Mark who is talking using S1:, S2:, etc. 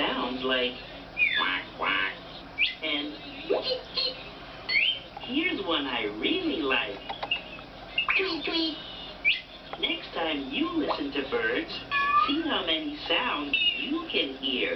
S1: sounds like quack, quack, and here's one I really like. Tweet, tweet. Next time you listen to birds, see how many sounds you can hear.